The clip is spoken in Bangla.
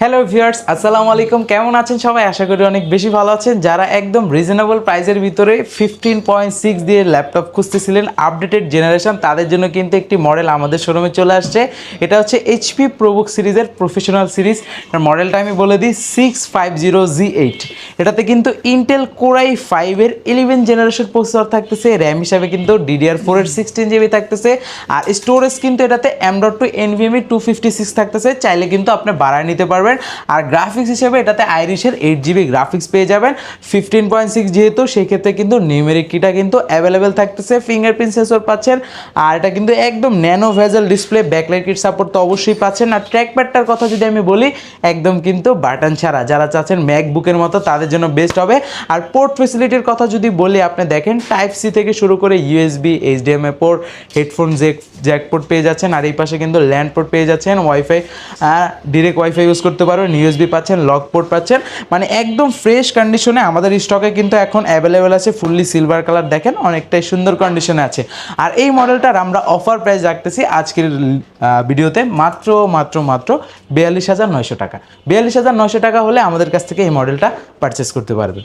হ্যালো ভিউয়ার্স, আসসালামু আলাইকুম। কেমন আছেন সবাই? আশা করি অনেক বেশি ভালো আছেন। যারা একদম রিজনেবল প্রাইসের ভিতরে 15.6 দিয়ে ল্যাপটপ খুঁজতেছিলেন আপডেটেড জেনারেশন, তাদের জন্য কিন্তু একটি মডেল আমাদের শোরুমে চলে আসছে। এটা হচ্ছে এইচপি প্রোবুক সিরিজের প্রফেশনাল সিরিজ। মডেলটা আমি বলে দিই 650G8। এটাতে কিন্তু ইন্টেল কোরাই 5-এর 11 জেনারেশন প্রসেসর থাকতেছে। র্যাম হিসাবে কিন্তু DDR4 এর 16GB থাকতেছে। আর স্টোরেজ কিন্তু এটাতে M.2 NVMe 256 থাকতেছে। চাইলে কিন্তু আপনি বাড়ায় নিতে পারবেন। আর গ্রাফিক্স হিসেবে এটাতে আইরিশের 8GB গ্রাফিক্স পেয়ে যাবেন 15.6 যেহেতু, সেই ক্ষেত্রে কিন্তু নিউমেরিক কিটা কিন্তু অ্যাভেলেবেল থাকতেছে, ফিঙ্গারপ্রিন্ট সেন্সর পাচ্ছেন। আর এটা কিন্তু একদম nano bezel display, backlight kit support তো অবশ্যই পাচ্ছেন। আর ট্র্যাকপ্যাডটার কথা যদি আমি বলি, একদম কিন্তু বাটন ছাড়া, যারা চাচ্ছেন ম্যাকবুকের মতো তাদের জন্য বেস্ট হবে। আর পোর্ট ফেসিলিটির কথা যদি বলি, আপনি দেখেন টাইপ সি থেকে শুরু করে USB, HDMI port, headphone Jack port পেয়ে যাচ্ছেন। আর এই পাশে কিন্তু ল্যান্ড পোর্ট পেয়ে যাচ্ছেন, ওয়াইফাই, ডিরেক্ট ওয়াইফাই ইউজ করতে পারবেন, ইউএসবি পাচ্ছেন, লক পোর্ট পাচ্ছেন। মানে একদম ফ্রেশ কন্ডিশনে আমাদের স্টকে কিন্তু এখন অ্যাভেলেবেল আছে। ফুললি সিলভার কালার, দেখেন অনেকটাই সুন্দর কন্ডিশনে আছে। আর এই মডেলটার আমরা অফার প্রাইস রাখতেছি আজকের ভিডিওতে মাত্র 42,900 টাকা। 42,900 টাকা হলে আমাদের কাছ থেকে এই মডেলটা পারচেস করতে পারবেন।